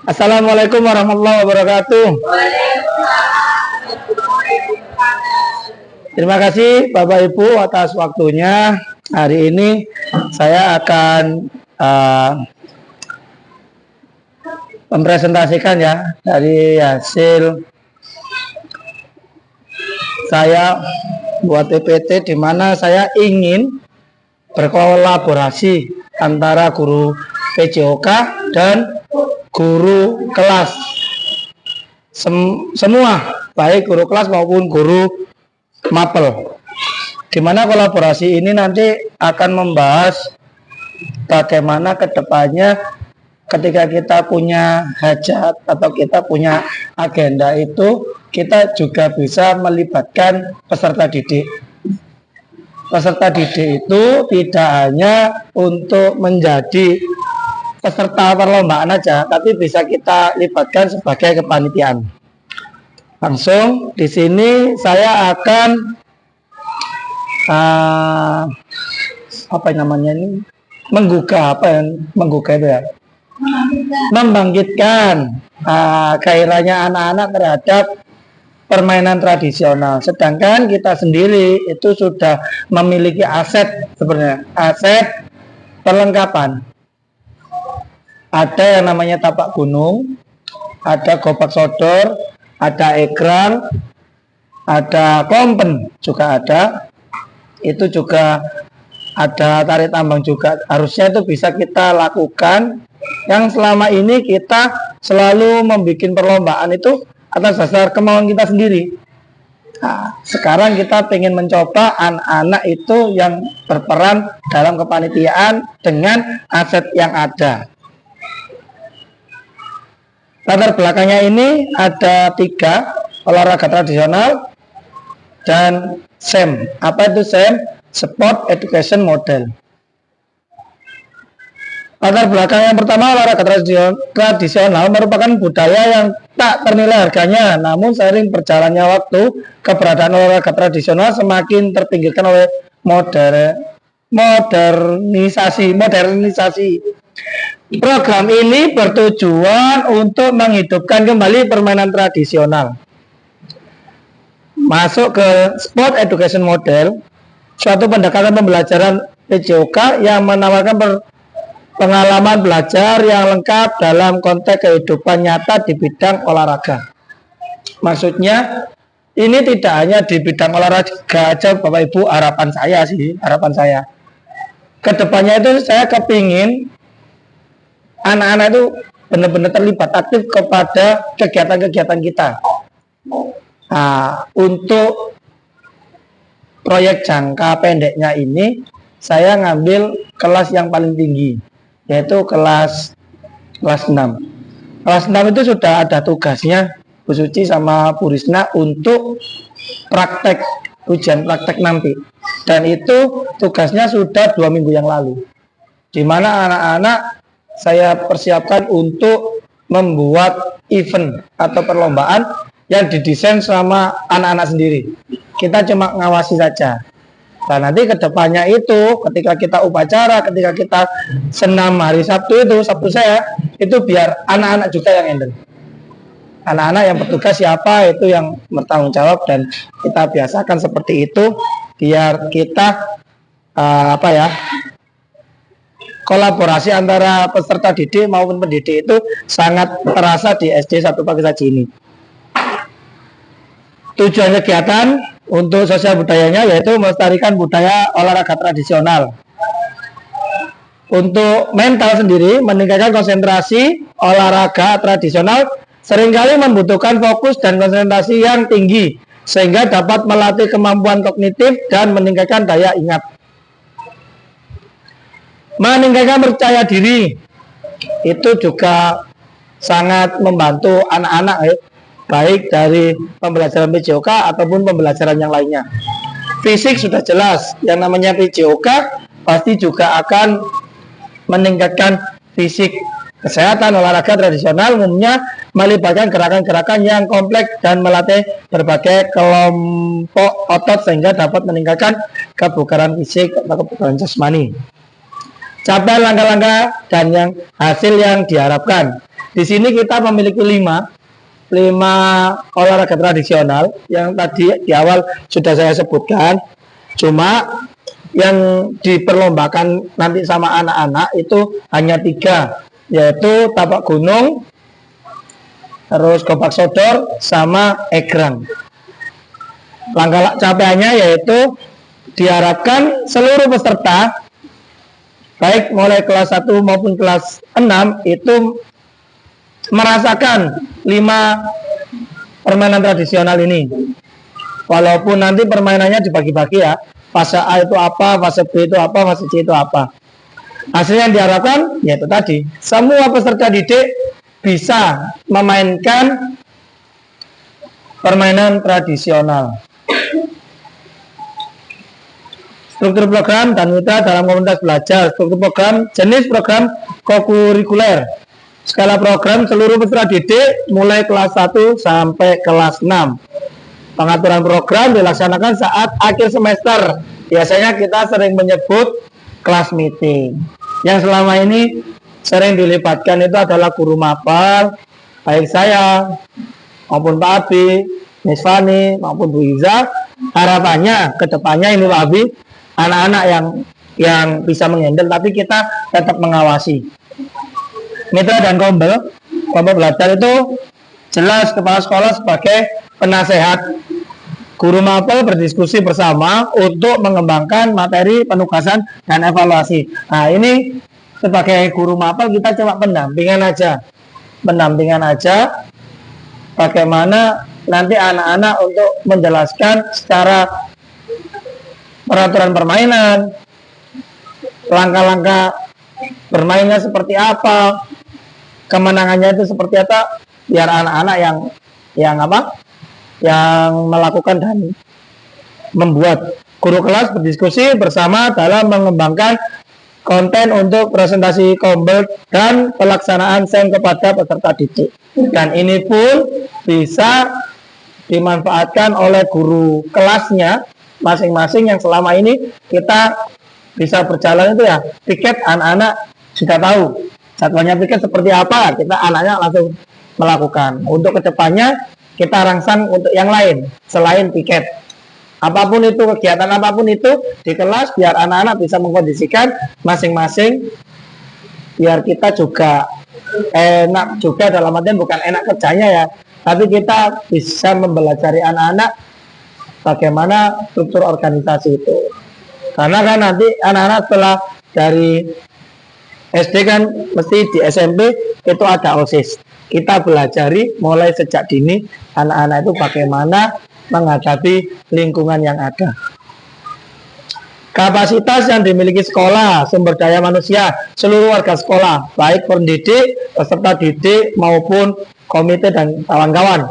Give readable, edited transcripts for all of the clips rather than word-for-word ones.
Assalamualaikum warahmatullahi wabarakatuh. Terima kasih Bapak Ibu atas waktunya. Hari ini saya akan mempresentasikan ya dari hasil saya buat PPT, di mana saya ingin berkolaborasi antara guru PJOK dan guru kelas semua, baik guru kelas maupun guru mapel, dimana kolaborasi ini nanti akan membahas bagaimana kedepannya ketika kita punya hajat atau kita punya agenda itu, kita juga bisa melibatkan peserta didik. Peserta didik itu tidak hanya untuk menjadi peserta perlombaan aja, tapi bisa kita libatkan sebagai kepanitiaan. Langsung di sini saya akan apa namanya ini, menggugah itu ya, membangkitkan gairahnya anak-anak terhadap permainan tradisional. Sedangkan kita sendiri itu sudah memiliki aset, sebenarnya aset perlengkapan. Ada yang namanya tapak gunung, ada gobak sodor, ada egrang, ada kompen juga ada. Itu juga ada tarik tambang juga. Harusnya itu bisa kita lakukan. Yang selama ini kita selalu membuat perlombaan itu atas dasar kemauan kita sendiri. Nah, sekarang kita ingin mencoba anak-anak itu yang berperan dalam kepanitiaan dengan aset yang ada. Latar belakangnya ini ada 3, olahraga tradisional dan SEM. Apa itu SEM? Sport Education Model. Latar belakang yang pertama, olahraga tradisional merupakan budaya yang tak ternilai harganya, namun seiring berjalannya waktu, keberadaan olahraga tradisional semakin terpinggirkan oleh modernisasi. Program ini bertujuan untuk menghidupkan kembali permainan tradisional. Masuk ke Sport Education Model, suatu pendekatan pembelajaran PJOK yang menawarkan pengalaman belajar yang lengkap dalam konteks kehidupan nyata di bidang olahraga. Maksudnya ini tidak hanya di bidang olahraga aja Bapak Ibu, harapan saya. Kedepannya itu saya kepingin anak-anak itu benar-benar terlibat aktif kepada kegiatan-kegiatan kita. Nah, untuk proyek jangka pendeknya ini saya ngambil kelas yang paling tinggi, yaitu kelas 6. Kelas 6 itu sudah ada tugasnya Bu Suci sama Bu Risna untuk praktek, ujian praktek nanti. Dan itu tugasnya sudah 2 minggu yang lalu, di mana anak-anak saya persiapkan untuk membuat event atau perlombaan yang didesain sama anak-anak sendiri. Kita cuma ngawasi saja. Nah, nanti kedepannya itu ketika kita upacara, ketika kita senam hari Sabtu itu, Sabtu saya, itu biar anak-anak juga yang handle. Anak-anak yang bertugas siapa itu yang bertanggung jawab, dan kita biasakan seperti itu biar kita kolaborasi antara peserta didik maupun pendidik itu sangat terasa di SD 1 Pagi Saji ini. Tujuan kegiatan untuk sosial budayanya yaitu melestarikan budaya olahraga tradisional. Untuk mental sendiri, meningkatkan konsentrasi. Olahraga tradisional seringkali membutuhkan fokus dan konsentrasi yang tinggi, sehingga dapat melatih kemampuan kognitif dan meningkatkan daya ingat. Meningkatkan percaya diri, itu juga sangat membantu anak-anak, baik dari pembelajaran PJOK ataupun pembelajaran yang lainnya. Fisik sudah jelas, yang namanya PJOK pasti juga akan meningkatkan fisik. Kesehatan olahraga tradisional umumnya melibatkan gerakan-gerakan yang kompleks dan melatih berbagai kelompok otot sehingga dapat meningkatkan kebugaran fisik atau kebugaran jasmani. Capai langkah-langkah dan hasil yang diharapkan. Di sini kita memiliki lima olahraga tradisional yang tadi di awal sudah saya sebutkan. Cuma yang diperlombakan nanti sama anak-anak itu hanya 3, yaitu tapak gunung, terus gobak sodor, sama egrang. Langkah capaiannya yaitu diharapkan seluruh peserta, baik mulai kelas 1 maupun kelas 6, itu merasakan 5 permainan tradisional ini. Walaupun nanti permainannya dibagi-bagi ya, fase A itu apa, fase B itu apa, fase C itu apa. Hasilnya yang diharapkan yaitu tadi, semua peserta didik bisa memainkan permainan tradisional. Struktur program dan mitra dalam komunitas belajar. Struktur program, jenis program kokurikuler. Skala program seluruh peserta didik mulai kelas 1 sampai kelas 6. Pengaturan program dilaksanakan saat akhir semester. Biasanya kita sering menyebut kelas meeting. Yang selama ini sering dilibatkan itu adalah guru mapel, baik saya maupun Pak Abi, Miss Fani maupun Bu Iza. Harapannya kedepannya ini Pak Abi, anak-anak yang bisa menghandle, tapi kita tetap mengawasi. Mitra dan kelompok belajar itu jelas kepala sekolah sebagai penasehat. Guru mapel berdiskusi bersama untuk mengembangkan materi penugasan dan evaluasi. Nah, ini sebagai guru mapel kita cuma pendampingan aja, bagaimana nanti anak-anak untuk menjelaskan secara peraturan permainan, langkah-langkah bermainnya seperti apa, kemenangannya itu seperti apa, biar anak-anak yang melakukan dan membuat. Guru kelas berdiskusi bersama dalam mengembangkan konten untuk presentasi kompel dan pelaksanaan SEM kepada peserta didik. Dan ini pun bisa dimanfaatkan oleh guru kelasnya masing-masing yang selama ini kita bisa berjalan itu ya, piket anak-anak sudah tahu jadwalnya piket seperti apa, kita anaknya langsung melakukan. Untuk kedepannya kita rangsang untuk yang lain selain piket. Apapun itu, kegiatan apapun itu di kelas, biar anak-anak bisa mengkondisikan masing-masing, biar kita juga enak juga, dalam artian bukan enak kerjanya ya, tapi kita bisa mempelajari anak-anak bagaimana struktur organisasi itu. Karena kan nanti anak-anak setelah dari SD kan mesti di SMP itu ada OSIS. Kita belajari mulai sejak dini anak-anak itu bagaimana menghadapi lingkungan yang ada. Kapasitas yang dimiliki sekolah, sumber daya manusia, seluruh warga sekolah, baik pendidik, peserta didik maupun komite dan kawan-kawan.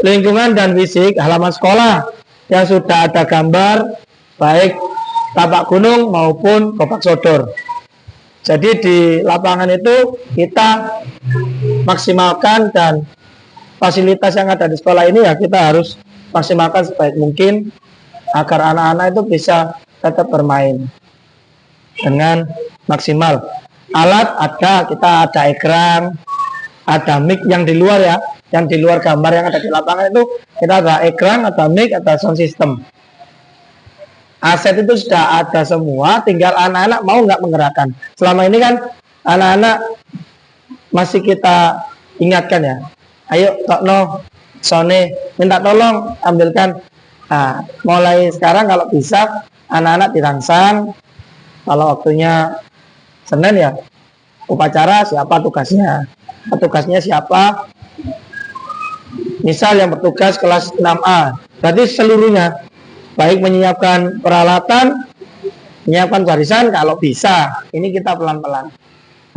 Lingkungan dan fisik halaman sekolah yang sudah ada gambar, baik tapak gunung maupun gobak sodor. Jadi di lapangan itu kita maksimalkan, dan fasilitas yang ada di sekolah ini ya kita harus maksimalkan sebaik mungkin agar anak-anak itu bisa tetap bermain dengan maksimal. Alat ada, kita ada egrang, ada mic yang di luar ya, yang di luar gambar yang ada di lapangan itu kita ada egrang, ada mic, ada sound system. Aset itu sudah ada semua, tinggal anak-anak mau nggak menggerakkan. Selama ini kan anak-anak masih kita ingatkan ya, ayo Tokno, Sone, minta tolong ambilkan. Nah, mulai sekarang kalau bisa anak-anak dirangsang, kalau waktunya Senin ya upacara, siapa tugasnya siapa. Misal yang bertugas kelas 6A, berarti seluruhnya, baik menyiapkan peralatan, menyiapkan barisan kalau bisa. Ini kita pelan-pelan.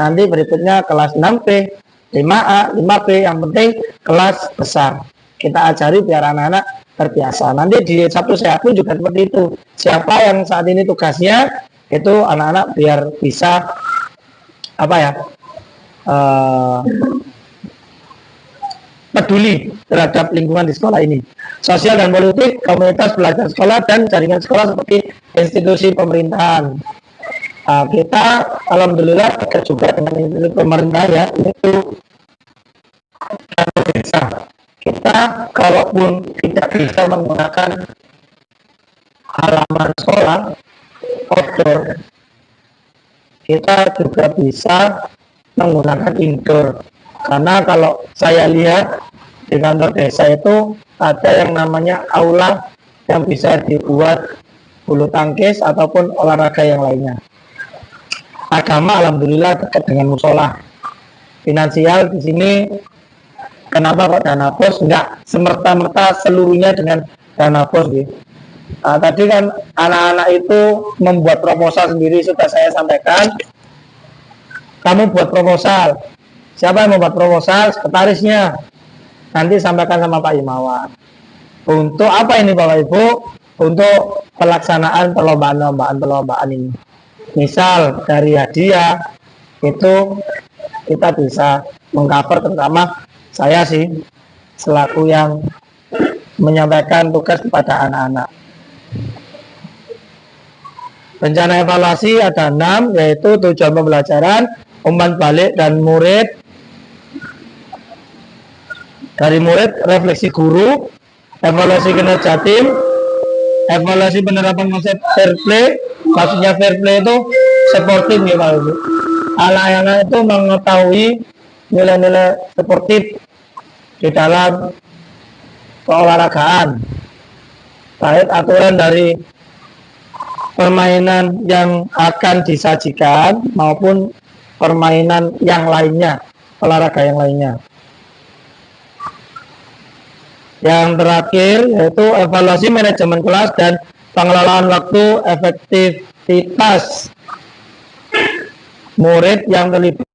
Nanti berikutnya kelas 6B, 5A, 5B, yang penting kelas besar. Kita ajari biar anak-anak terbiasa. Nanti di Sabtu Sehat pun juga seperti itu. Siapa yang saat ini tugasnya, itu anak-anak biar bisa peduli terhadap lingkungan di sekolah ini. Sosial dan politik, komunitas belajar sekolah, dan jaringan sekolah seperti institusi pemerintahan. Kita alhamdulillah juga dengan institusi pemerintah ya, itu bisa. Kita kalaupun tidak bisa menggunakan halaman sekolah outdoor, kita juga bisa menggunakan indoor. Karena kalau saya lihat di kantor desa itu ada yang namanya aula yang bisa dibuat bulu tangkis ataupun olahraga yang lainnya. Agama alhamdulillah dekat dengan musola. Finansial di sini kenapa kok dana pos? Enggak semerta-merta seluruhnya dengan dana pos gitu. Tadi kan anak-anak itu membuat proposal sendiri, sudah saya sampaikan. Kamu buat proposal. Siapa yang membuat proposal? Sekretarisnya. Nanti sampaikan sama Pak Imawan. Untuk apa ini Bapak Ibu? Untuk pelaksanaan perlombaan ini. Misal dari hadiah itu kita bisa mengcover, terutama saya sih selaku yang menyampaikan tugas kepada anak-anak. Rencana evaluasi ada 6, yaitu tujuan pembelajaran, umpan balik dan murid. Dari murid, refleksi guru, evaluasi kinerja tim, evaluasi penerapan konsep fair play. Maksudnya fair play itu sportif ya Pak Ibu. Anak-anak itu mengetahui nilai-nilai sportif di dalam keolahragaan, baik aturan dari permainan yang akan disajikan maupun permainan yang lainnya, olahraga yang lainnya. Yang terakhir yaitu evaluasi manajemen kelas dan pengelolaan waktu, efektivitas murid yang terlibat